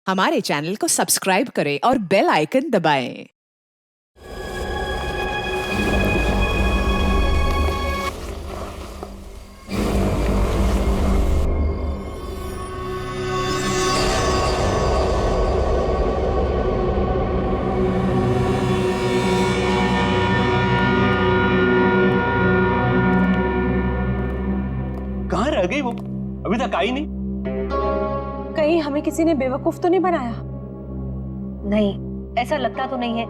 हमारे चैनल को सब्सक्राइब करें और बेल आइकन दबाएं। कहाँ रह गई वो? अभी तक आई नहीं। कहीं हमें किसी ने बेवकूफ तो नहीं बनाया? नहीं, ऐसा लगता तो नहीं है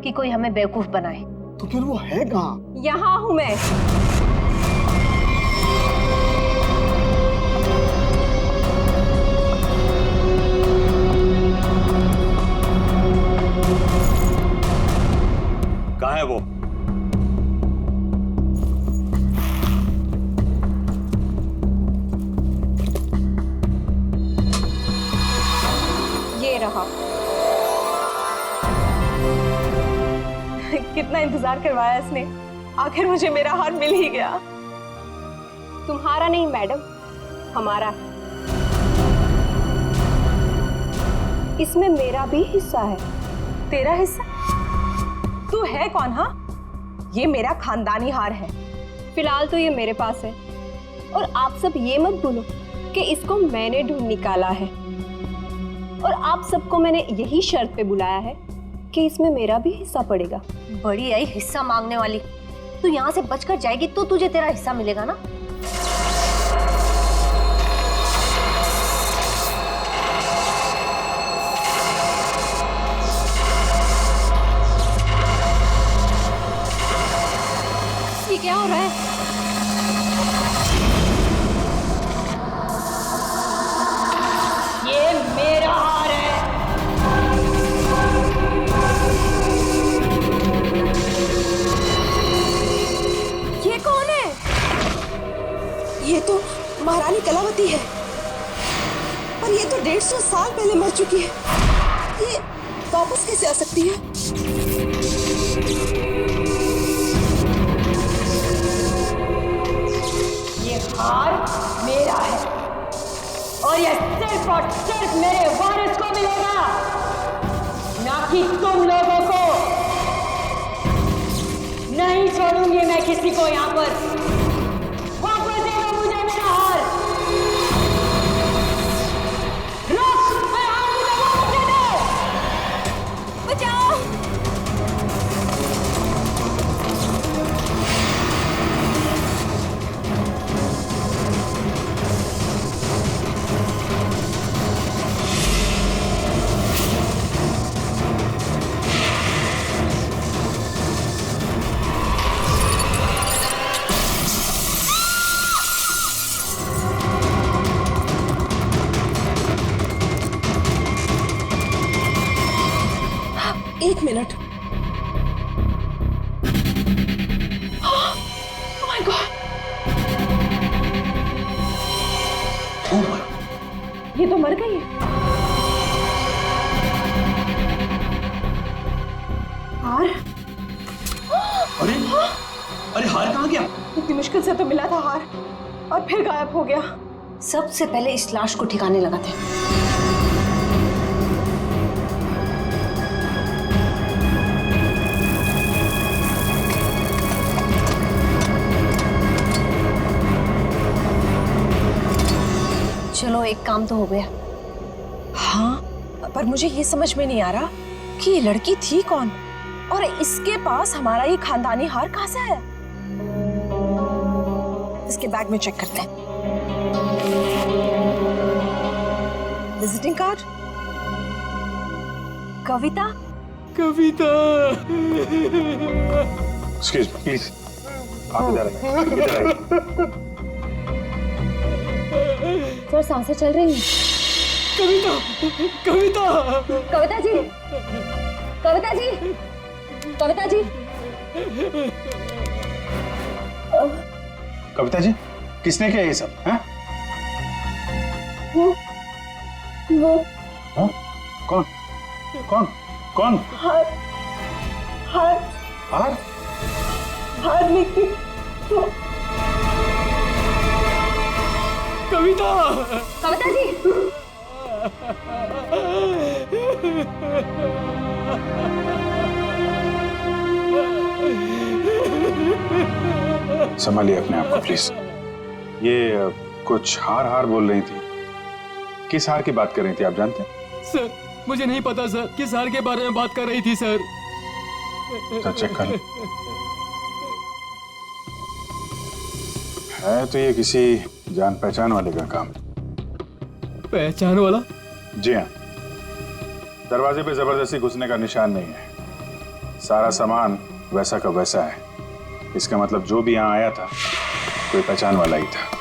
कि कोई हमें बेवकूफ बनाए। तो फिर वो है कहाँ? यहाँ हूँ मैं। कहाँ है वो? ये रहा। कितना इंतजार करवाया इसने, आखिर मुझे मेरा हार मिल ही गया। तुम्हारा नहीं मैडम, हमारा है। इसमें मेरा भी हिस्सा है। तेरा हिस्सा? तू है कौन? हाँ, ये मेरा खानदानी हार है। फिलहाल तो ये मेरे पास है, और आप सब ये मत भूलो कि इसको मैंने ढूंढ निकाला है, और आप सबको मैंने यही शर्त पे बुलाया है कि इसमें मेरा भी हिस्सा पड़ेगा। बड़ी आई हिस्सा मांगने वाली। तू यहाँ से बचकर जाएगी तो तुझे तेरा हिस्सा मिलेगा ना। ये क्या हो रहा है? ये मेरा हार है। ये कौन है? ये तो महारानी कलावती है, पर ये तो 150 साल पहले मर चुकी है। ये वापस कैसे आ सकती है? ये हार मेरा है, और ये सिर्फ और सिर्फ मेरे वारिस को मिलेगा, ना कि तुम लोगों को। नहीं छोड़ूंगी मैं किसी को यहाँ पर। वापस दे दो मुझे मेरा हार। रुक, मेरा हार मुझे वापस दे दो। बचाओ। एक मिनट। ओह माय गॉड, ये तो मर गई है। हार? अरे अरे हार कहाँ गया? इतनी मुश्किल से तो मिला था हार, और फिर गायब हो गया। सबसे पहले इस लाश को ठिकाने लगाते। चलो, एक काम तो हो गया। हाँ, पर मुझे ये समझ में नहीं आ रहा कि ये लड़की थी कौन, और इसके पास हमारा ये खानदानी हार कहाँ से आया। इसके बैग में चेक करते हैं। Visiting card, Kavita. Kavita. Excuse me please, आप इधर आइए। सर, सांसें चल रही हैं। कविता, कविता। कविता जी, कविता जी, कविता जी। कविता जी, किसने किया ये सब? हैं? वो हाँ? कौन? कौन? कौन? हार, हार, हार? हार लेके तो कविता। कविता जी, संभालिए अपने आप को प्लीज। ये कुछ हार हार बोल रही थी। किस हार की बात कर रही थी आप जानते हैं? सर मुझे नहीं पता सर, किस हार के बारे में बात कर रही थी सर। तो चेक कर। है तो ये किसी जान पहचान वाले का काम। पहचान वाला? जी हाँ, दरवाजे पे जबरदस्ती घुसने का निशान नहीं है। सारा सामान वैसा का वैसा है। इसका मतलब जो भी यहाँ आया था कोई पहचान वाला ही था।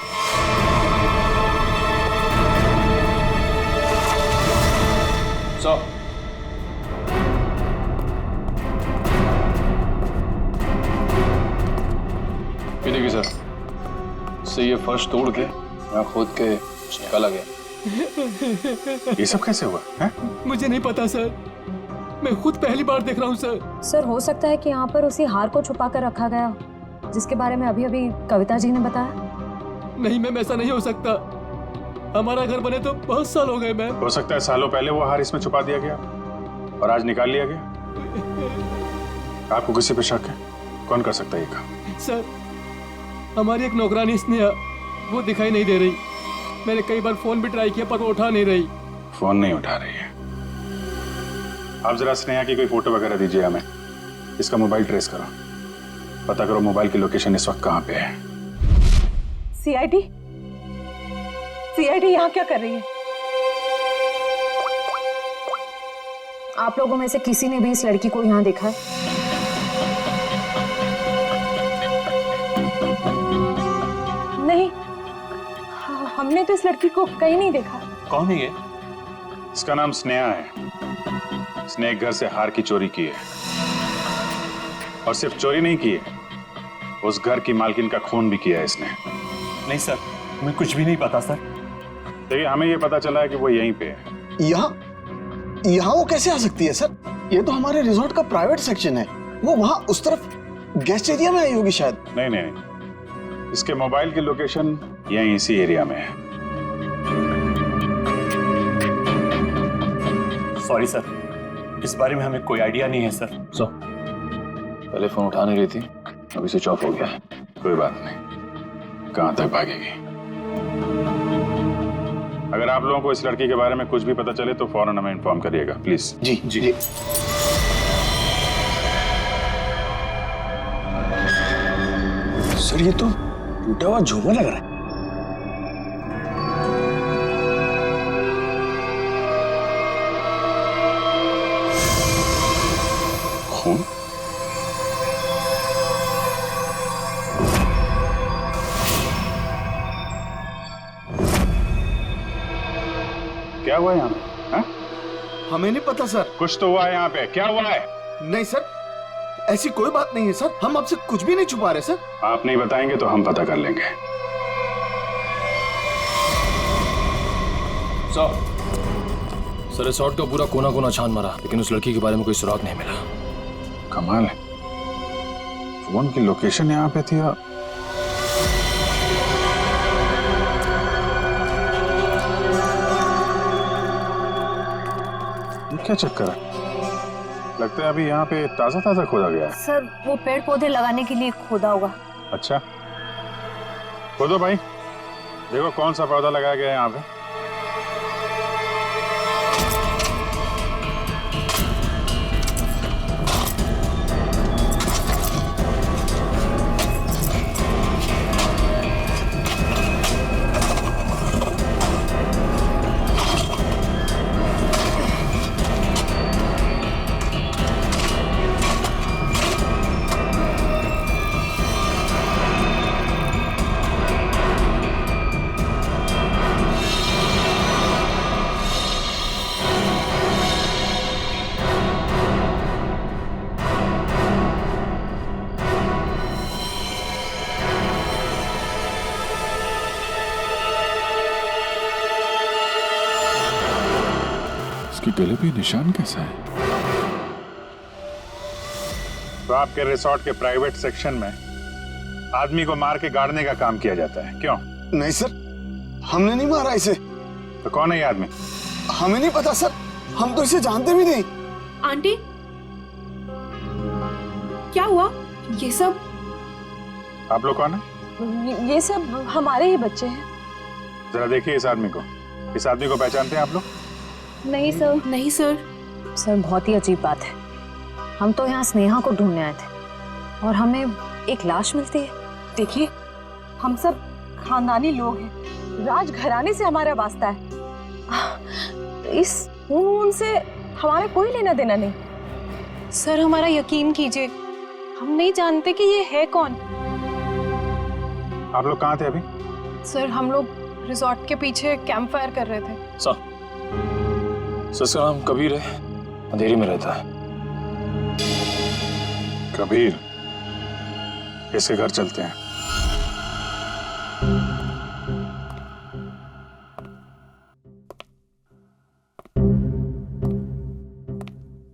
ये देखिए सर, इससे ये फर्श तोड़ के यहाँ खोद के निकाला गया। ये सब कैसे हुआ है? मुझे नहीं पता सर, मैं खुद पहली बार देख रहा हूँ सर। सर हो सकता है कि यहाँ पर उसी हार को छुपा कर रखा गया हो, जिसके बारे में अभी अभी कविता जी ने बताया। नहीं मैम, ऐसा नहीं हो सकता। हमारा घर बने तो बहुत साल हो गए मैम। हो सकता है सालों पहले वो हार इसमें छुपा दिया गया और आज निकाल लिया गया। आपको किसी पे शक है? कौन कर सकता है ये काम? सर हमारी एक नौकरानी स्नेहा, वो दिखाई नहीं दे रही। मैंने कई बार फोन भी ट्राई किया पर वो उठा नहीं रही। फोन नहीं उठा रही है। आप जरा स्नेहा की कोई फोटो वगैरह दीजिए हमें। इसका मोबाइल ट्रेस करो, पता करो मोबाइल की लोकेशन इस वक्त कहाँ पे है। सीआईडी यहाँ क्या कर रही है? आप लोगों में से किसी ने भी इस लड़की को यहाँ देखा है? नहीं, हमने तो इस लड़की को कहीं नहीं देखा। कौन है ये? इसका नाम स्नेहा है। इसने एक घर से हार की चोरी की है और सिर्फ चोरी नहीं की है, उस घर की मालकिन का खून भी किया है इसने। नहीं सर, हमें कुछ भी नहीं पता सर। देखिए हमें ये पता चला है कि वो यहीं पे है। यहाँ वो कैसे आ सकती है सर? ये तो हमारे रिजॉर्ट का प्राइवेट सेक्शन है। वो वहाँ उस तरफ गेस्ट एरिया में आई होगी शायद। नहीं नहीं नहीं, इसके मोबाइल की लोकेशन यहीं इसी एरिया में है। सॉरी सर, इस बारे में हमें कोई आइडिया नहीं है सर। पहले फोन उठा नहीं रही थी, अभी स्विच ऑफ हो गया। कोई बात नहीं, कहाँ तक भागेगी। अगर आप लोगों को इस लड़की के बारे में कुछ भी पता चले तो फौरन हमें इन्फॉर्म करिएगा प्लीज। Ji ji. सर ये तो टूटा हुआ झूमर लग रहा है। खून? क्या हुआ यहाँ पे? हाँ? हमें नहीं पता सर। कुछ तो हुआ है यहाँ पे। क्या हुआ है? नहीं सर, ऐसी कोई बात नहीं है सर। हम आपसे कुछ भी नहीं छुपा रहे सर। आप नहीं बताएंगे तो हम पता कर लेंगे। सर रिसोर्ट का पूरा कोना कोना छान मारा, लेकिन उस लड़की के बारे में कोई सुराग नहीं मिला। कमाल है, फोन की लोकेशन यहाँ पे थी और क्या चक्कर है? लगता है अभी यहाँ पे ताजा ताजा खोदा गया है। सर वो पेड़ पौधे लगाने के लिए खोदा होगा। अच्छा खोदो भाई, देखो कौन सा पौधा लगाया गया है यहाँ पे। इसके गले पे निशान कैसा है? तो आपके रिसोर्ट के प्राइवेट सेक्शन में आदमी को मार के गाड़ने का काम किया जाता है, क्यों? नहीं सर, हमने नहीं मारा इसे। तो कौन है ये आदमी? हमें नहीं पता सर, हम तो इसे जानते भी नहीं। आंटी, क्या हुआ? ये सब आप लोग कौन है? ये सब हमारे ही बच्चे हैं। जरा देखिए इस आदमी को। इस आदमी को पहचानते हैं आप लोग? नहीं सर। नहीं सर। सर बहुत ही अजीब बात है, हम तो यहाँ स्नेहा को ढूंढने आए थे और हमें एक लाश मिलती है। देखिए, हम सब खानदानी लोग हैं, राजघराने से हमारा वास्ता है। इस खून से हमारा कोई लेना देना नहीं। सर हमारा यकीन कीजिए, हम नहीं जानते कि ये है कौन। आप लोग कहाँ थे अभी? सर हम लोग रिजॉर्ट के पीछे कैंप फायर कर रहे थे। सर इसका नाम कबीर है, अंधेरी में रहता है। कबीर, इसके घर चलते हैं।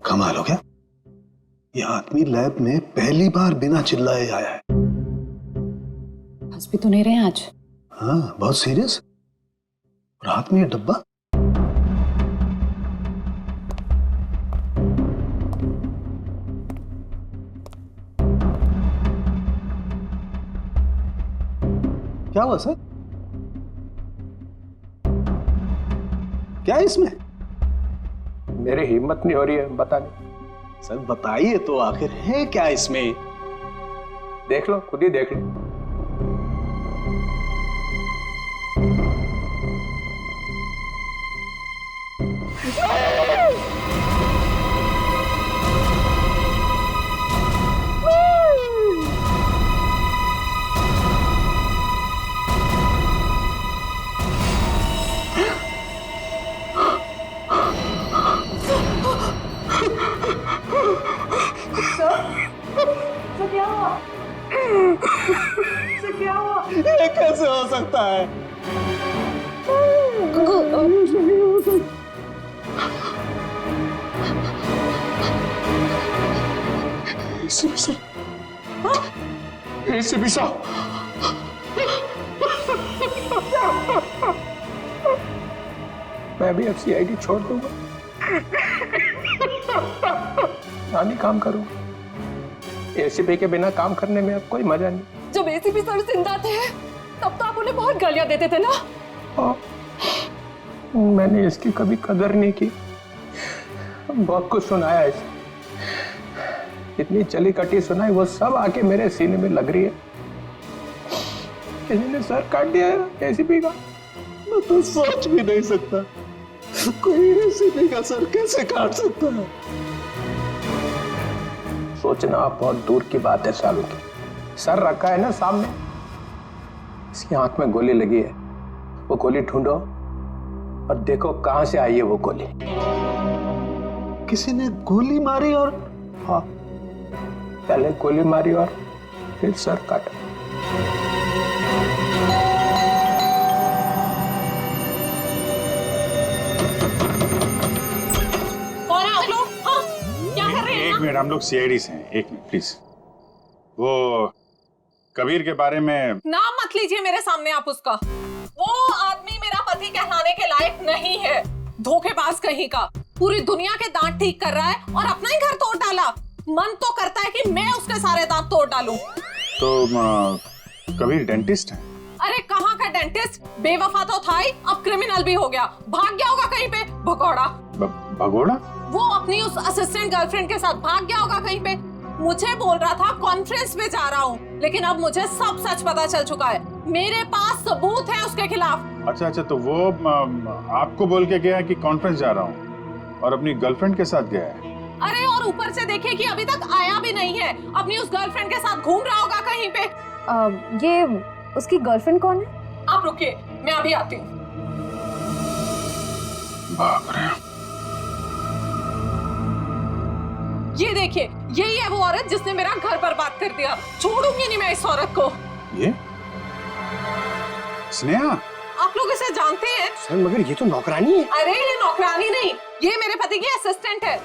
कमाल हो गया, यह आदमी लैब में पहली बार बिना चिल्लाए आया है। हंस भी तो नहीं रहे आज। हाँ, बहुत सीरियस। और हाथ में ये डब्बा। क्या हुआ सर? क्या है इसमें? मेरी हिम्मत नहीं हो रही है बताने। सर बताइए तो, आखिर है क्या इसमें? देख लो, खुद ही देख लो। ये कैसे हो सकता है? मैं भी अब CID छोड़ दूंगा, नानी काम करूंगा। ACP के बिना काम करने में अब कोई मजा नहीं। जब ACP सर जिंदा थे तब तो आप उन्हें बहुत गालियां देते थे ना। हाँ, मैंने इसकी कभी कदर नहीं की। बहुत कुछ सुनाया इसे, इतनी चली कटी सुनाई, वो सब आके मेरे सीने में लग रही है। किसी ने सर काट दिया है ACP का। मैं तो सोच भी नहीं सकता, कोई ACP का सर कैसे काट सकता है? सोचना बहुत दूर की बात है सालों की। सर रखा है ना सामने, इसकी आंख में गोली लगी है। वो गोली ढूंढो और देखो कहां से आई है वो गोली। किसी ने गोली मारी और? हाँ, पहले गोली मारी और फिर सर काटा। कौन है आप लोग? हाँ, क्या कर रहे हैं? एक मिनट, हम लोग CID से हैं। एक मिनट प्लीज। वो कबीर के बारे में नाम मत लीजिए मेरे सामने आप उसका। वो आदमी मेरा पति कहलाने के लायक नहीं है, धोखेबाज कहीं का। पूरी दुनिया के दांत ठीक कर रहा है और अपना ही घर तोड़ डाला। मन तो करता है कि मैं उसके सारे दांत तोड़ डालूं। तो कबीर डेंटिस्ट है? अरे कहाँ का डेंटिस्ट, बेवफा तो था ही, अब क्रिमिनल भी हो गया। भाग गया होगा कहीं पे, भगोड़ा। भगोड़ा? वो अपनी उस असिस्टेंट गर्लफ्रेंड के साथ भाग गया होगा कहीं पे। मुझे बोल रहा था कॉन्फ्रेंस में जा रहा हूँ, लेकिन अब मुझे सब सच पता चल चुका है। मेरे पास सबूत है उसके खिलाफ। अच्छा, तो वो आपको बोल के गया कि कॉन्फ्रेंस जा रहा हूँ और अपनी गर्लफ्रेंड के साथ गया है? अरे और ऊपर से देखिए कि अभी तक आया भी नहीं है, अपनी उस गर्लफ्रेंड के साथ घूम रहा होगा कहीं पे। ये उसकी गर्लफ्रेंड कौन है? आप रुकिए, मैं अभी आती हूँ। बाप रे। ये देखिए, यही है वो औरत जिसने मेरा घर बर्बाद कर दिया। छोड़ूंगी नहीं मैं इस औरत को। ये स्नेहा? आप लोग इसे जानते हैं? सर मगर ये तो नौकरानी है। अरे ये नौकरानी नहीं, ये मेरे पति की असिस्टेंट है।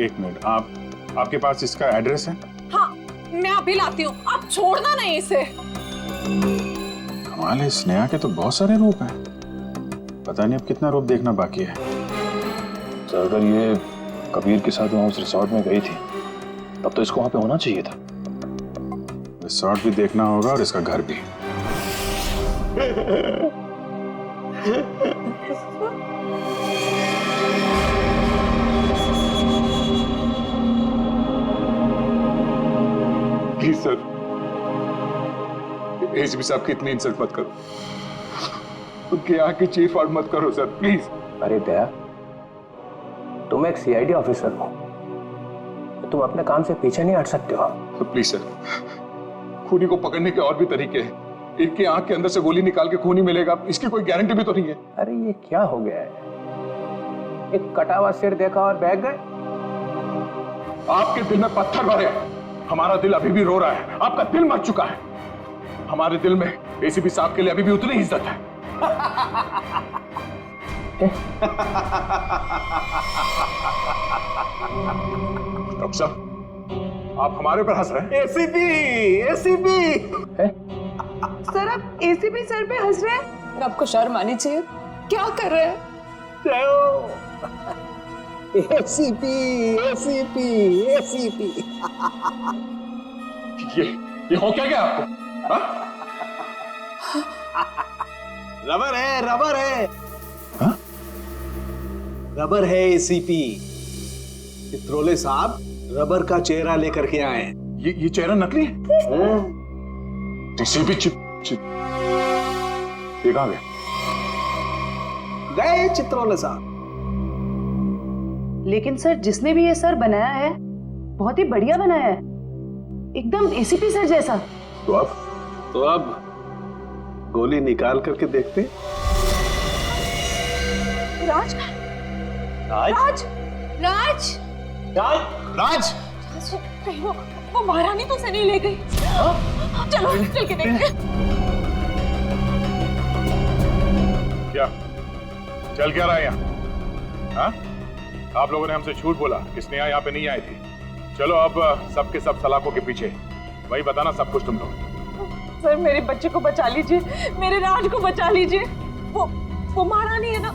एक मिनट, आपके पास इसका एड्रेस है? हाँ, मैं अभी लाती हूँ, आप छोड़ना नहीं इसे। कमाल है, स्नेहा के तो बहुत सारे रूप हैं। पता नहीं अब कितना रूप देखना बाकी है। सर अगर ये कबीर के साथ वहां उस रिसोर्ट में गई थी तब तो इसको वहां पे होना चाहिए था। रिसोर्ट भी देखना होगा और इसका घर भी। प्लीज सर, एसीपी साहब की इतनी इंसल्ट मत करो, उनके यहाँ की चीफ आउट मत करो सर, प्लीज। अरे दया, तुम एक सीआईडी ऑफिसर हो, तुम अपने काम से पीछे नहीं हट सकते हो। तो प्लीज सर, खूनी को पकड़ने के और भी तरीके हैं। इनकी आंख के अंदर से गोली निकाल के खूनी मिलेगा, इसकी कोई गारंटी भी तो नहीं है। अरे ये क्या हो गया है, एक कटा हुआ सिर देखा और बैग गए। आपके दिल में पत्थर भरे, हमारा दिल अभी भी रो रहा है। आपका दिल मर चुका है, हमारे दिल में एसीपी साहब के लिए अभी भी उतनी इज्जत है। डॉक्टर साहब, आप हमारे ऊपर हंस रहे हैं। एसीपी एसीपी सर आप एसीपी सर पे हंस रहे हैं? आपको शर्म आनी चाहिए। क्या कर रहे हैं? ACP ACP ACP. ये हो क्या गया आपको? हाँ? रबर है, रबर है। हाँ? रबर है एसीपी। चित्रोले साहब रबर का चेहरा लेकर के आए। ये चेहरा नकली है? एसीपी चिप ये कहां गए चित्रोले साहब। लेकिन सर जिसने भी ये सर बनाया है बहुत ही बढ़िया बनाया है, एकदम एसीपी सर जैसा। तो अब गोली निकाल करके देखते। राज राज राज राज कहीं वो महारानी तो से नहीं ले गई। चलो चल के देखते हैं। क्या चल क्या रहा है यहाँ? हाँ? आप लोगों ने हमसे झूठ बोला कि स्नेहा यहाँ पे नहीं आई थी। चलो अब सबके सब सलाखों के पीछे, वही बताना सब कुछ तुम लोग। सर मेरे बच्चे को बचा लीजिए, मेरे राज को बचा लीजिए। वो महारानी है ना,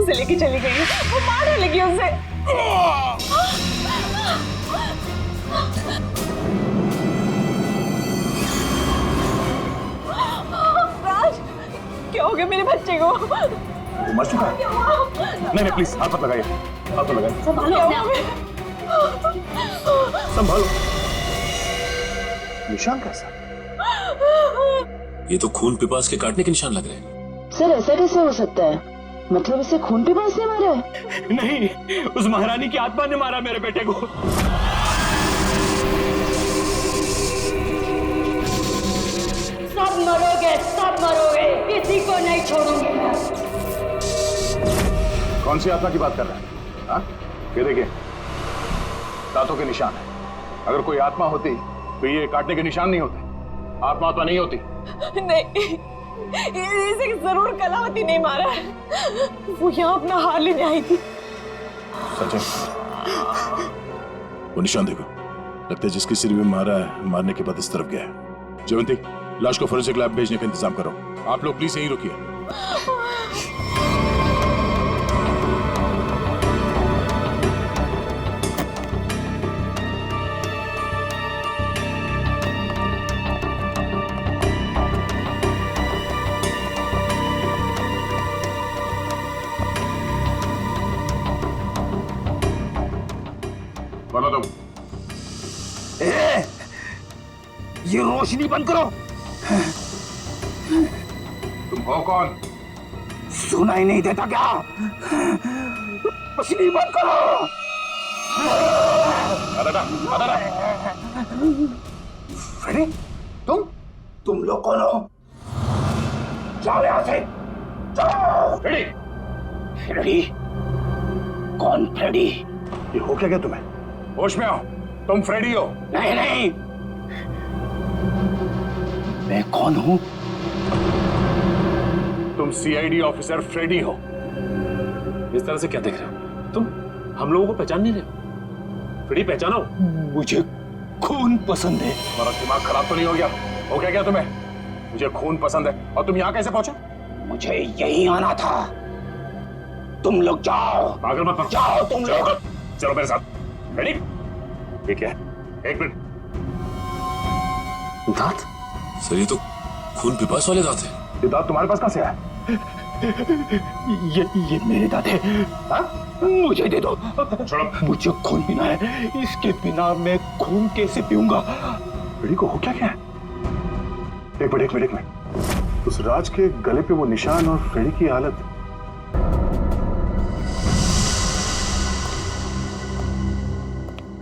उसे लेके चली गई है, वो मारने लगी उसे। राज क्या हो गया मेरे बच्चे को? वो मर चुका है। नहीं प्लीज हाथ मत लगाइए, हाथ मत लगाइए। संभालो अपने आप। संभालो। निशान कैसा? ये तो खून पिपास के काटने के निशान लग रहे हैं। सर ऐसा कैसे हो सकता है? मतलब इसे खून पिपास ने मारा है? नहीं, उस महारानी की आत्मा ने मारा मेरे बेटे को। सब मरोगे, सब मरोगे, किसी को नहीं छोड़ूंगी मैं। कौन सी आत्मा की बात कर रहे हैं? हाँ? ये देखिए, दांतों के निशान है। अगर कोई आत्मा होती तो ये काटने के निशान नहीं होते। आत्मा तो नहीं होती। नहीं, इसे जरूर कलावती नहीं मारा है। वो यहाँ अपना हार लेने आई थी। सचिन, वो निशान देखो, लगता है जिसके सिर में मारा है, मारने के बाद इस तरफ गया है। जयवंती, लाश को फोरेंसिक लैब भेजने का इंतजाम करो। आप लोग प्लीज यहीं रुकिए। बोलो तुम। ये रोशनी बंद करो। तुम हो कौन? सुनाई नहीं देता क्या? रोशनी बंद करो। फ्रेडी, तुम लोग कौन हो? जाओ यहाँ से, जाओ। फ्रेडी, कौन फ्रेडी? ये हो क्या तुम्हें? होश में आओ, तुम फ्रेडी हो? नहीं, मैं कौन हूं? तुम सीआईडी ऑफिसर फ्रेडी हो। इस तरह से क्या देख रहे हो तुम? हम लोगों को पहचान नहीं रहे हो? फ्रेडी पहचानो। मुझे खून पसंद है। तुम्हारा दिमाग खराब तो नहीं हो गया? हो क्या तुम्हें? मुझे खून पसंद है और तुम यहाँ कैसे पहुंचे? मुझे यही आना था, तुम लोग जाओ। पागल मत बनो। जाओ तुम लोग। चलो मेरे साथ। रेडी? ये क्या है? एक मिनट। दांत? सर ये तो खून पिपास वाले दांत है। ये दांत तुम्हारे पास कहाँ से आया? ये मेरे दांत है। हाँ? मुझे दे दो। छोड़ो। मुझे खून पीना है, इसके बिना मैं खून कैसे पीऊंगा? रेडी को हो क्या क्या? एक मिनट। उस राज के गले पे वो निशान और फ्रेडी की हालत।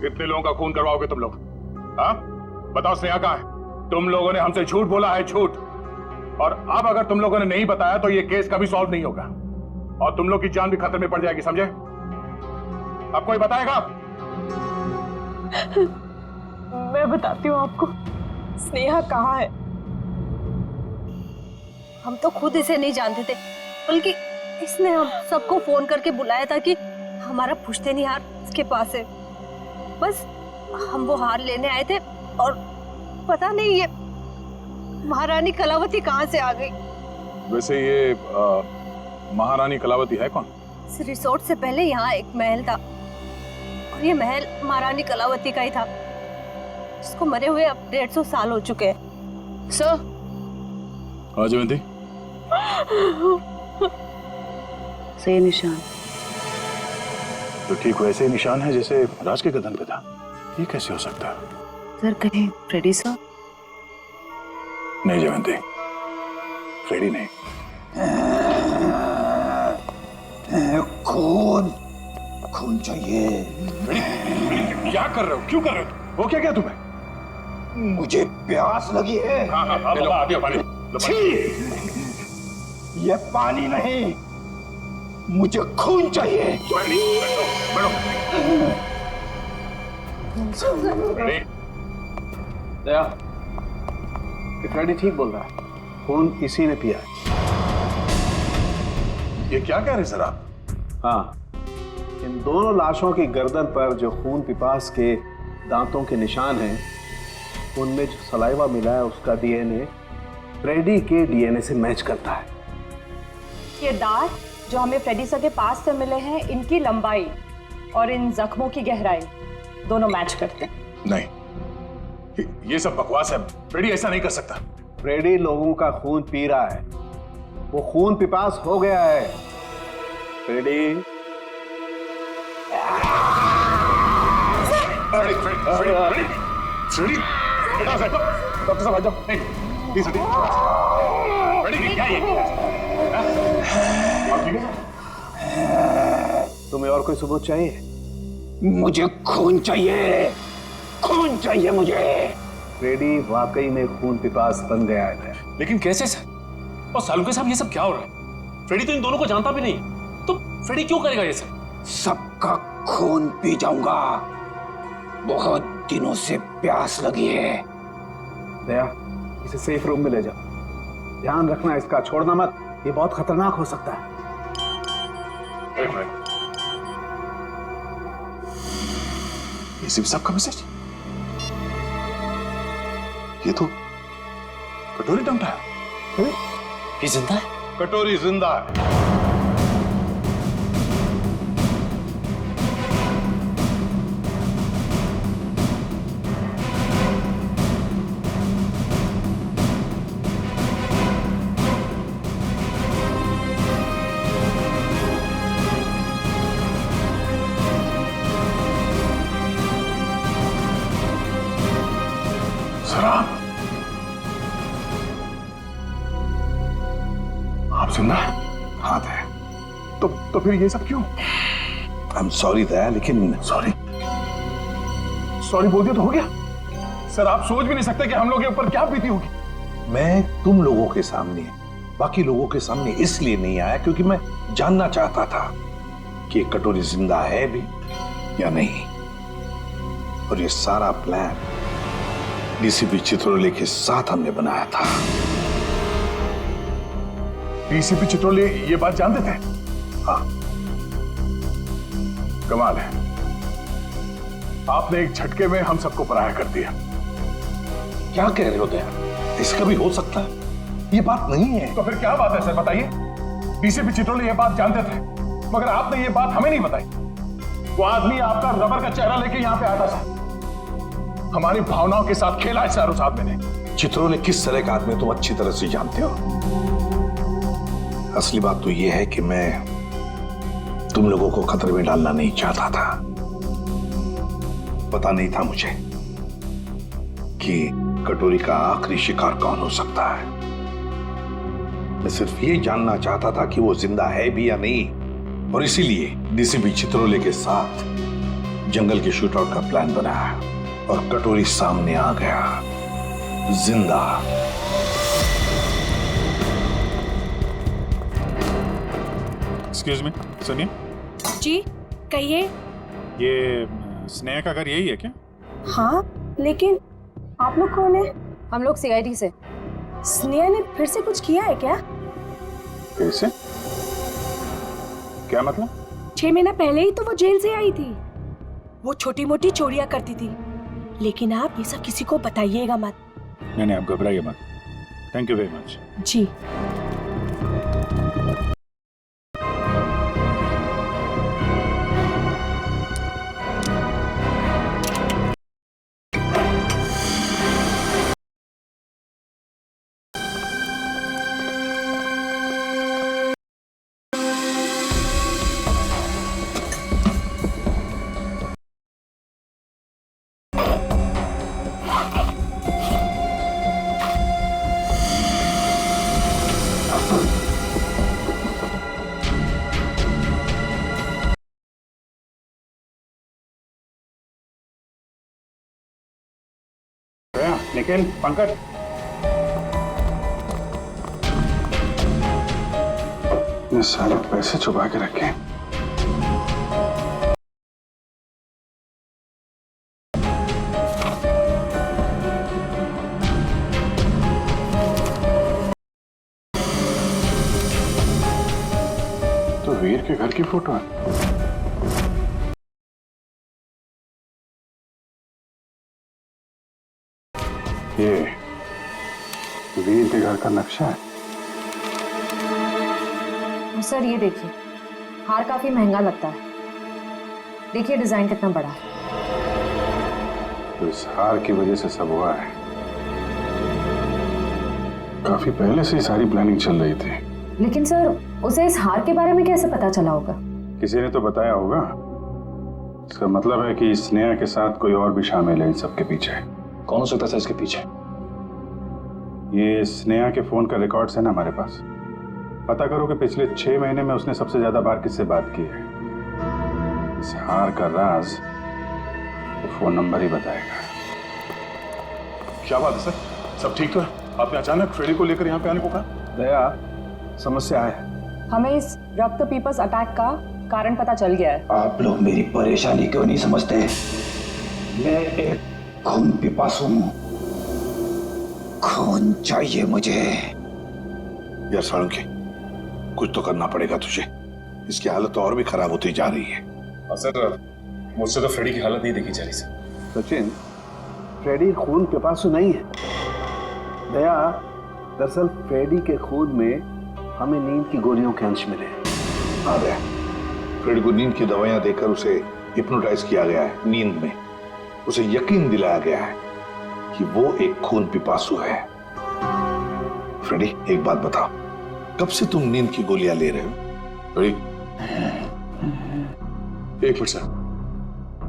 कितने लोगों का खून करवाओगे तुम लोग? हाँ? बताओ स्नेहा कहाँ है? तुम लोगों ने हमसे झूठ बोला है, झूठ। और अब अगर तुम लोगों ने नहीं बताया तो ये केस कभी सॉल्व नहीं होगा और तुम लोग की जान भी खतरे में पड़ जाएगी, समझे? अब कोई बताएगा? मैं बताती हूँ आपको। स्नेहा कहाँ है? हम तो खुद इसे नहीं जानते थे, बल्कि इसने हम सबको फोन करके बुलाया था कि हमारा पुश्तैनी हार इसके पास है। बस हम वो हार लेने आए थे और पता नहीं ये महारानी कलावती कहाँ से आ गई। वैसे ये महारानी कलावती है कौन? इस रिसोर्ट से पहले यहाँ एक महल था और ये महल महारानी कलावती का ही था। इसको मरे हुए अब 150 साल हो चुके हैं। सर। हाँ जयंती। सही निशान। तो ठीक वैसे ही निशान है जैसे राज के गर्दन पे था। ये कैसे हो सकता है? सर कहीं फ्रेडी सर? नहीं जयंती, फ्रेडी नहीं। खून चाहिए। क्या कर रहे हो? क्यों कर रहे हो? वो क्या तुम्हें? मुझे प्यास लगी है। हाँ, पानी। ये पानी नहीं, मुझे खून चाहिए। दया, फ्रेडी ठीक बोल रहा है, खून इसी ने पिया है। ये क्या कह रहे सर आप? हाँ, इन दोनों लाशों की गर्दन पर जो खून पिपास के दांतों के निशान हैं, उनमें जो सलाइवा मिला है उसका डीएनए फ्रेडी के डीएनए से मैच करता है। ये दांत जो हमें फ्रेडी सर के पास से मिले हैं, इनकी लंबाई और इन जख्मों की गहराई दोनों मैच करते हैं। नहीं, ये सब बकवास है। फ्रेडी ऐसा नहीं कर सकता। फ्रेडी लोगों का खून पी रहा है, वो खून पिपास हो गया है। फ्रेडी डॉक्टर साहब आ जाओ। प्लीज क्या ये? तुम्हें और कोई सबूत चाहिए? मुझे खून चाहिए, खून चाहिए मुझे। फ्रेडी वाकई में खून पिपास बन गया है। लेकिन कैसे सर? और सालुके साहब ये सब क्या हो रहा है? फ्रेडी तो इन दोनों को जानता भी नहीं, तो फ्रेडी क्यों करेगा ये सब? सबका खून पी जाऊंगा। बहुत दिनों से प्यास लगी है। दया, इसे सेफ रूम में ले जाओ। ध्यान रखना इसका, छोड़ना मत, ये बहुत खतरनाक हो सकता है। एक मिनट, ये सिर्फ सबका मैसेज? ये तो कटोरी टमटा है। ये जिंदा है? कटोरी जिंदा है। आप जिंदा? हाँ दया। तो फिर ये सब क्यों? आई एम सॉरी दया, लेकिन सॉरी बोल दिया तो हो गया। सर आप सोच भी नहीं सकते कि हम लोग के ऊपर क्या बीती होगी। मैं तुम लोगों के सामने, बाकी लोगों के सामने इसलिए नहीं आया क्योंकि मैं जानना चाहता था कि ये कटोरी जिंदा है भी या नहीं। और ये सारा प्लान डीसीपी चित्रोले के साथ हमने बनाया था। डीसीपी चित्रोले ये बात जानते थे? हाँ। कमाल है, आपने एक झटके में हम सबको पराया कर दिया। क्या कह रहे हो दया? इसका भी हो सकता है, ये बात नहीं है। तो फिर क्या बात है सर, बताइए। डीसीपी चित्रोले ये बात जानते थे, मगर आपने ये बात हमें नहीं बताई। वो आदमी आपका रबर का चेहरा लेके यहाँ पे आया था साहब। हमारी भावनाओं के साथ खेला है सर उस आदमी ने। चित्रों ने किस तरह का आदमी तुम अच्छी तरह से जानते हो। असली बात तो यह है कि मैं तुम लोगों को खतरे में डालना नहीं चाहता था। पता नहीं था मुझे कि कटोरी का आखिरी शिकार कौन हो सकता है। मैं सिर्फ ये जानना चाहता था कि वो जिंदा है भी या नहीं, और इसीलिए डीसीपी चित्रोले के साथ जंगल के शूटआउट का प्लान बनाया और कटोरी सामने आ गया जिंदा। एक्सक्यूज मी, सुनिए। जी कहिए। ये स्नेहा का घर यही है क्या? हाँ, लेकिन आप लोग कौन है? हम लोग सीआईडी से। स्नेहा ने फिर से कुछ किया है क्या? फिर से? क्या मतलब? 6 महीना पहले ही तो वो जेल से आई थी। वो छोटी मोटी चोरियां करती थी, लेकिन आप ये सब किसी को बताइएगा मत। नहीं, आप घबराइए मत। Thank you very much. जी। निखिल, पंकज, ये सारे पैसे छुपा के रखे। तो वीर के घर की फोटो है। ये वीर के घर का नक्शा है। सर ये देखिए, हार काफी महंगा लगता है। देखिए डिजाइन कितना बड़ा है। तो इस हार की वजह से सब हुआ है। काफी पहले से ही सारी प्लानिंग चल रही थी। लेकिन सर उसे इस हार के बारे में कैसे पता चला होगा? किसी ने तो बताया होगा। इसका मतलब है कि स्नेहा के साथ कोई और भी शामिल है इन सब के पीछे। कौन हो सकता है इसके पीछे? ये स्नेहा के फोन का रिकॉर्ड्स है ना हमारे पास। पता करो कि पिछले 6 महीने में उसने सबसे ज्यादा बार किससे बात की है। इस हार का राज तो फोन नंबर ही बताएगा। क्या बात है सर, सब ठीक तो है? आपने अचानक फ्रेडी को लेकर यहाँ पे आने को कहा? दया, समस्या है। हमें इस रक्त पीपस अटैक का कारण पता चल गया है। आप लोग मेरी परेशानी क्यों नहीं समझते? मैं एक खून पिपासु हूं। खून चाहिए मुझे। यार साळुंखे, कुछ तो करना पड़ेगा तुझे। इसकी हालत तो और भी खराब होती जा रही है। सर, मुझसे तो फ्रेडी की हालत नहीं देखी जा रही सर। सचिन, फ्रेडी खून पिपासु नहीं है। दया, दरअसल फ्रेडी के खून में हमें नींद की गोलियों के अंश मिले। हाँ दया, फ्रेडी को नींद की दवाइयां देकर उसे हिप्नोटाइज किया गया है। नींद में उसे यकीन दिलाया गया है कि वो एक खून पिपासु है। फ्रेडी, एक बात बताओ, कब से तुम नींद की गोलियां ले रहे हो? फ्रेडी, एक मिनट सर।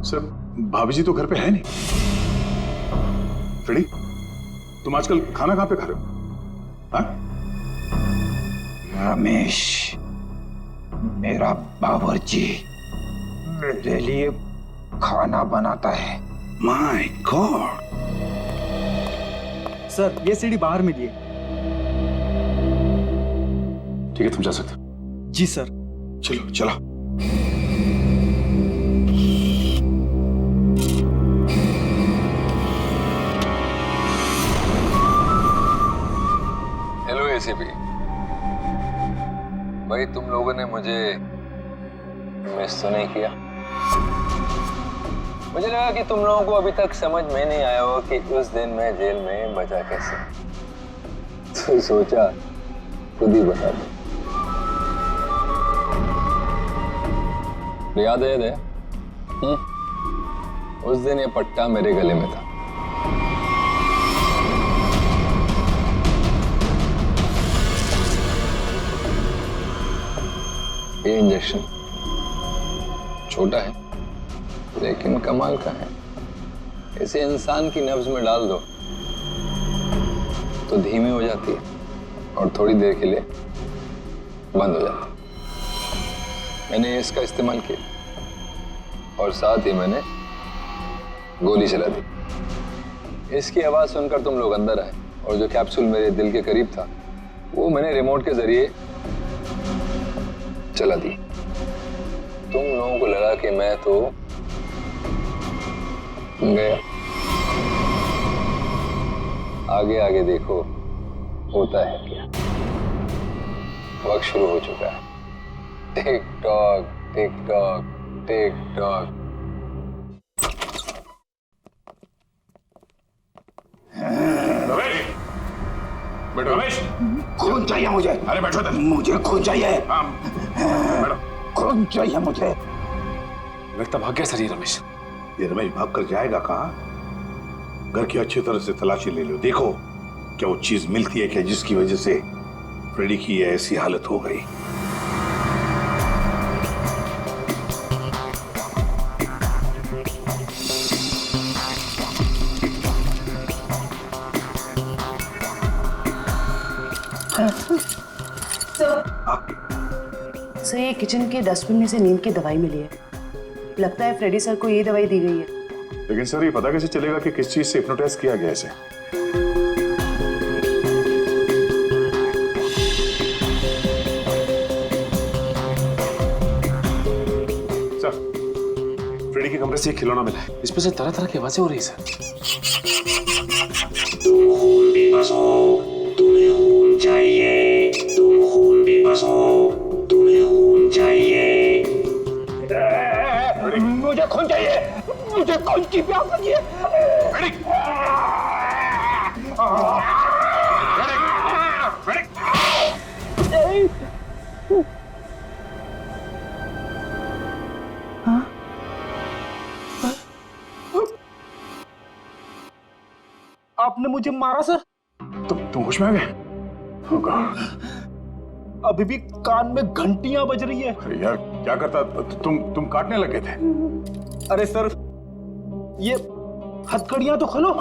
सर, भाभी जी तो घर पे है नहीं। फ्रेडी, तुम आजकल खाना कहां पे खा रहे हो? हाँ? रमेश, मेरा बावर्ची मेरे लिए खाना बनाता है। My God. सर ये सीढ़ी बाहर मिली है। ठीक है, तुम जा सकते हो। जी सर। चलो चलो। हेलो एसीपी भाई, तुम लोगों ने मुझे मिस तो नहीं किया? मुझे लगा कि तुम लोगों को अभी तक समझ में नहीं आया हो कि उस दिन मैं जेल में बचा कैसे, तो सोचा खुद ही बता दो। याद है दया? उस दिन ये पट्टा मेरे गले में था। ये इंजेक्शन छोटा है लेकिन कमाल का है। इसे इंसान की नब्ज में डाल दो तो धीमी हो जाती है और थोड़ी देर के लिए बंद हो जाती है। मैंने इसका इस्तेमाल किया और साथ ही मैंने गोली चला दी। इसकी आवाज सुनकर तुम लोग अंदर आए और जो कैप्सूल मेरे दिल के करीब था वो मैंने रिमोट के जरिए चला दी। तुम लोगों को लगा कि मैं तो गया। आगे आगे देखो होता है क्या। वक्त शुरू हो चुका है। Tick tock tick tock tick tock. बैठो रमेश। खून चाहिए मुझे। अरे बैठो तुम। मुझे खून चाहिए। बैठो। खून चाहिए मुझे। लगता भाग गया सर ये रमेश। ये रमेश भाग कर जाएगा कहाँ? घर की अच्छी तरह से तलाशी ले लो, देखो क्या वो चीज मिलती है क्या जिसकी वजह से फ्रेडी की ऐसी हालत हो गई। सर ये किचन के डस्टबिन में से नींद की दवाई मिली है। लगता है फ्रेडी सर को ये दवाई दी गई है। लेकिन सर ये पता कैसे चलेगा कि किस चीज से हिप्नोटाइज किया गया इसे? सर फ्रेडी के कमरे से एक खिलौना मिला है, इसमें से तरह तरह की आवाजें हो रही है सर। तुम्हें खून चाहिए, तुम खून भी बसो, तुम्हें खून चाहिए। मुझे खून चाहिए, मुझे खून की प्यास लगी है। आपने मुझे मारा सर? तुम होश में आ गए? अभी भी कान में घंटियां बज रही है। अरे यार क्या करता? तुम काटने लगे थे। अरे सर ये हथकड़ियां तो खोलो।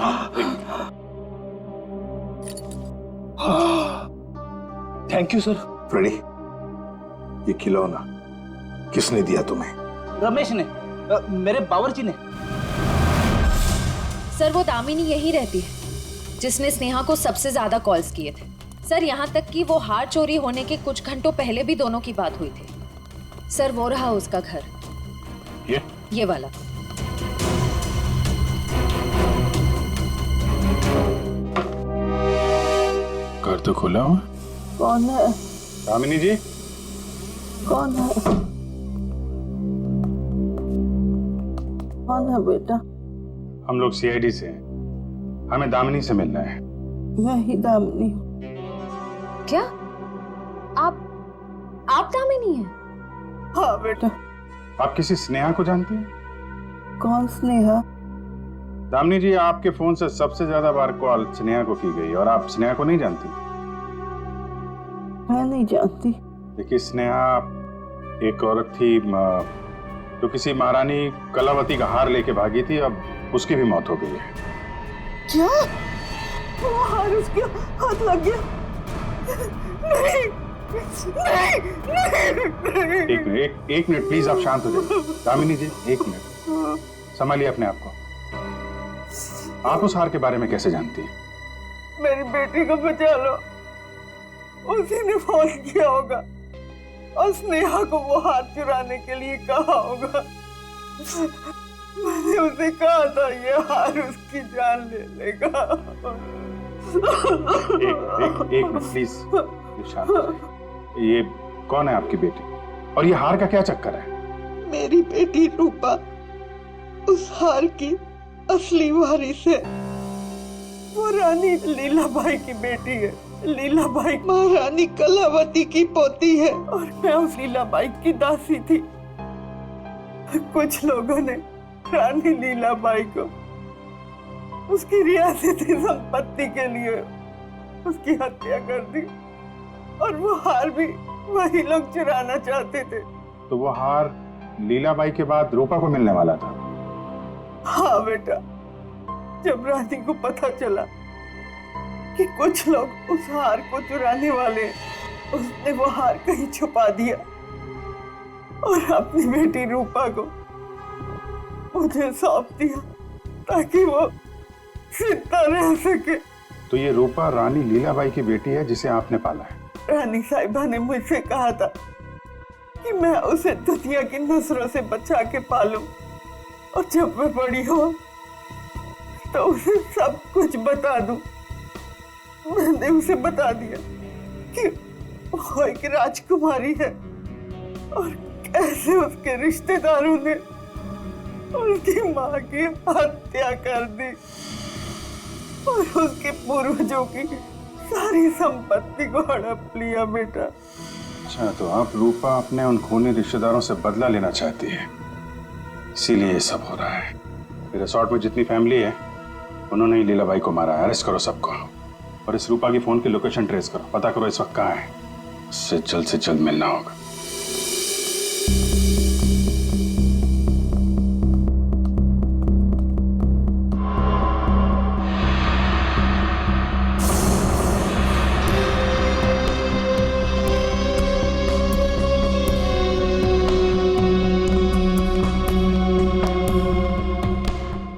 Thank you sir. फ्रेडी ये खिलौना किसने दिया तुम्हें? रमेश ने, मेरे बावर्ची ने। सर वो दामिनी यही रहती है जिसने स्नेहा को सबसे ज्यादा कॉल्स किए थे। सर यहाँ तक कि वो हार चोरी होने के कुछ घंटों पहले भी दोनों की बात हुई थी। सर वो रहा उसका घर, ये वाला। घर तो खुला हुआ। कौन है? दामिनी जी। कौन है? कौन है बेटा? हम लोग सीआईडी से हैं, हमें दामिनी से मिलना है। मैं ही दामिनी हूँ। क्या आप दामिनी हैं? हाँ बेटा। आप किसी स्नेहा को जानती हैं? कौन स्नेहा? दामिनी जी आपके फोन से सबसे ज्यादा बार कॉल स्नेहा को की गई और आप स्नेहा को नहीं जानती? मैं नहीं जानती। देखिए स्नेहा एक औरत थी जो किसी महारानी कलावती का हार लेके भागी थी, अब उसकी भी मौत हो गई है। क्या? वो हार उसके हाथ लग गया? नहीं, नहीं, एक मिनट प्लीज आप शांत हो जाइए। दामिनी जी एक मिनट संभालिए अपने आप को। आप उस हार के बारे में कैसे जानती हैं? मेरी बेटी को बचा लो, उसी ने फोन किया होगा और स्नेहा को वो हार चुराने के लिए कहा होगा। मैंने उसे कहा था ये हार उसकी जान ले लेगा। एक मिनट प्लीज शांत हो जाइए। ये कौन है आपकी बेटी और ये हार का क्या चक्कर है? मेरी बेटी रूपा उस हार की असली वारिस है। वो रानी लीलाबाई की बेटी है। लीलाबाई महारानी कलावती की पोती है और मैं उस लीलाबाई की दासी थी। कुछ लोगों ने रानी लीलाबाई को उसकी रियासती संपत्ति के लिए उसकी हत्या कर दी और वो हार भी वही लोग चुराना चाहते थे। तो वो हार लीलाबाई के बाद रूपा को मिलने वाला था? हाँ बेटा, जब रानी को पता चला कि कुछ लोग उस हार को चुराने वाले, उसने वो हार कहीं छुपा दिया और अपनी बेटी रूपा को मुझे सौंप दिया ताकि वो जिंदा रह सके। तो ये रूपा रानी लीलाबाई की बेटी है जिसे आपने पाला है? रानी साहिबा ने मुझसे कहा था कि मैं उसे दुनिया की नजरों से बचा के पालूं और जब मैं बड़ी हो तो उसे सब कुछ बता दूं। मैंने उसे बता दिया कि वो एक राजकुमारी है और कैसे उसके रिश्तेदारों ने उसकी माँ की हत्या कर दी और उसके पूर्वजों की सारी संपत्ति को हड़प लिया। बेटा, अच्छा, तो आप रूपा अपने उन खूनी रिश्तेदारों से बदला लेना चाहती है, इसीलिए ये सब हो रहा है। रिसोर्ट में जितनी फैमिली है उन्होंने ही लीलाबाई को मारा है। अरेस्ट करो सबको और इस रूपा की फोन की लोकेशन ट्रेस करो, पता करो इस वक्त कहाँ है। उससे जल्द मिलना होगा।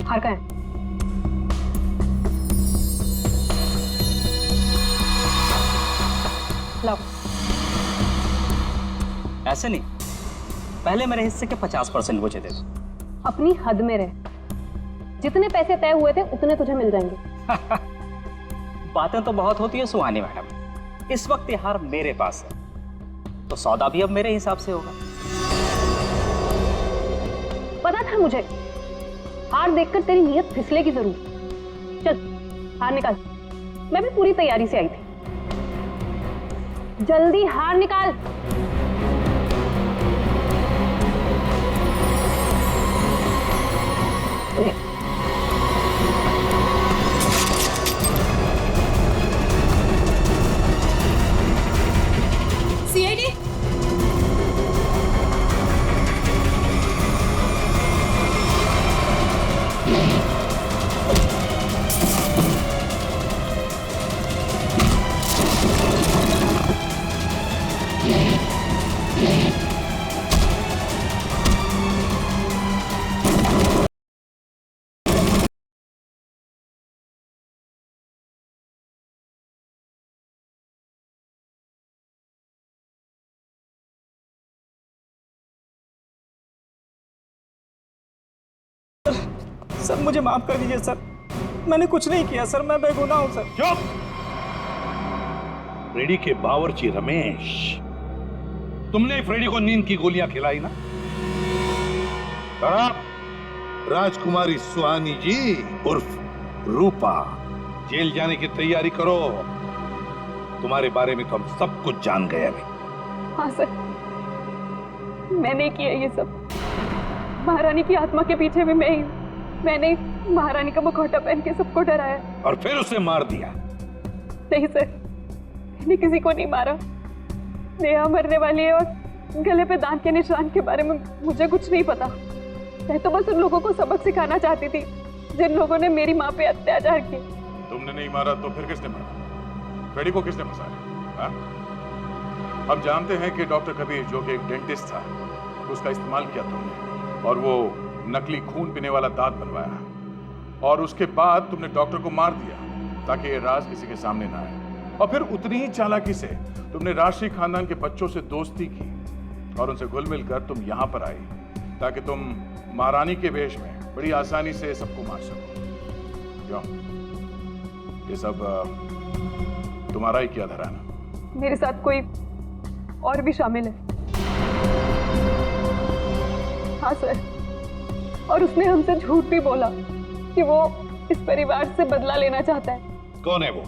हार का है? लाओ। ऐसे नहीं, पहले मेरे हिस्से के 50% मुझे दे दो। अपनी हद में रह, जितने पैसे तय हुए थे उतने तुझे मिल जाएंगे। बातें तो बहुत होती है सुहानी मैडम, इस वक्त ये हार मेरे पास है तो सौदा भी अब मेरे हिसाब से होगा। पता था मुझे, हार देखकर तेरी नीयत फिसलेगी जरूर। चल हार निकाल, मैं भी पूरी तैयारी से आई थी। जल्दी हार निकाल। सीआईडी सर मुझे माफ कर दीजिए सर, मैंने कुछ नहीं किया सर, मैं बेगुनाह हूं सर। चुप! फ्रेडी के बावर्ची रमेश, तुमने फ्रेडी को नींद की गोलियां खिलाई ना? आप राजकुमारी सुहानी जी उर्फ रूपा जेल जाने की तैयारी करो। तुम्हारे बारे में तो हम सब कुछ जान गए अभी। हाँ सर, मैंने किया ये सब। महारानी की आत्मा के पीछे भी मैं ही हूँ। मैंने महारानी का मुखौटा पहन के सबको डराया और फिर उसे मार दिया। नहीं सर, मैंने किसी को नहीं मारा। नेहा मरने वाली है और गले पे दांत के निशान के बारे में मुझे कुछ नहीं पता। मैं तो बस उन लोगों को सबक सिखाना चाहती थी जिन लोगों ने मेरी माँ पे अत्याचार किए। तुमने नहीं मारा तो फिर किसने मारा? फ्रेडी को किसने फंसाया? हम जानते हैं कि डॉक्टर कबीर, जो कि एक डेंटिस्ट था, उसका इस्तेमाल किया तुमने और वो नकली खून पीने वाला दांत बनवाया और उसके बाद तुमने डॉक्टर को मार दिया ताकि ये राज किसी के सामने ना आए। और फिर उतनी ही चालाकी से तुमने राष्ट्रीय खानदान के बच्चों से दोस्ती की और उनसे घुल मिलकर तुम यहाँ पर आई ताकि तुम महारानी के वेश में बड़ी आसानी से सबको मार सको। क्यों? ये सब तुम्हारा ही किया धरा ना? मेरे साथ कोई और भी शामिल है। हाँ सर, और उसने हमसे झूठ भी बोला कि वो इस परिवार से बदला लेना चाहता है। कौन है वो?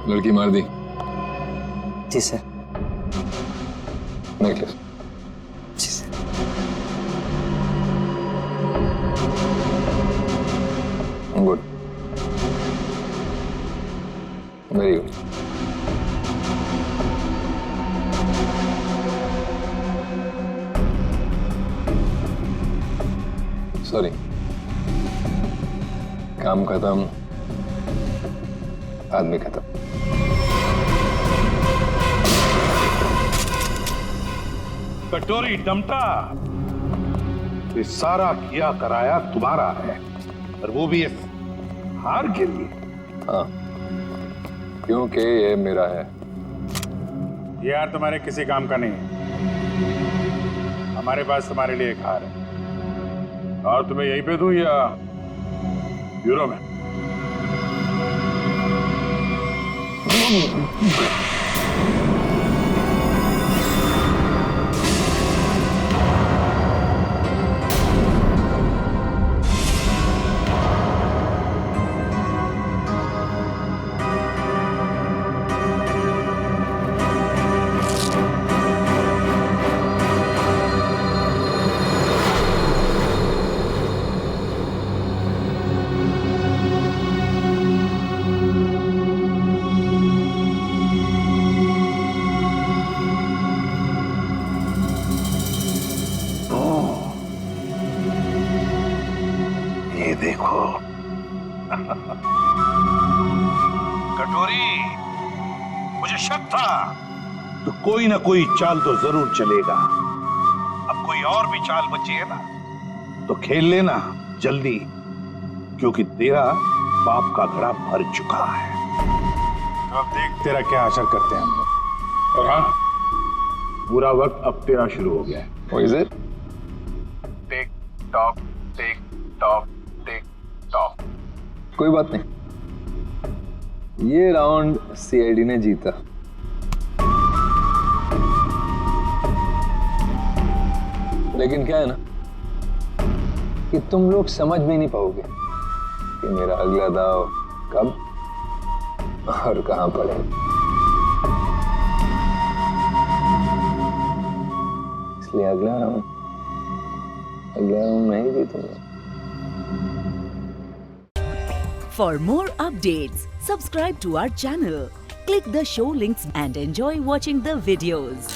लड़की मार दी? जी सर। नेकलेस? जी sir. Good, very good. Sorry, काम खत्म, आदमी खत्म। कटोरी डमटा, ये सारा किया कराया तुम्हारा है, और वो भी इस हार के लिए। हाँ, क्योंकि ये मेरा है। ये यार तुम्हारे किसी काम का नहीं है। हमारे पास तुम्हारे लिए एक हार है, और तुम्हें यहीं पे दूं या ब्यूरो में? देखो कटोरी, मुझे शक था तो कोई ना कोई चाल तो जरूर चलेगा। अब कोई और भी चाल बची है ना, तो खेल लेना जल्दी, क्योंकि तेरा बाप का घड़ा भर चुका है। तो अब देख तेरा क्या असर करते हैं हम लोग। और हाँ, पूरा वक्त अब तेरा शुरू हो गया है। What is it? Tick tock, tick tock, tick tock. कोई बात नहीं, ये राउंड सीआईडी ने जीता। लेकिन क्या है ना कि तुम लोग समझ भी नहीं पाओगे कि मेरा अगला दाव कब और कहां पड़े। इसलिए अगला राउंड नहीं जीतूंगा। For more updates, subscribe to our channel, click the show links and enjoy watching the videos.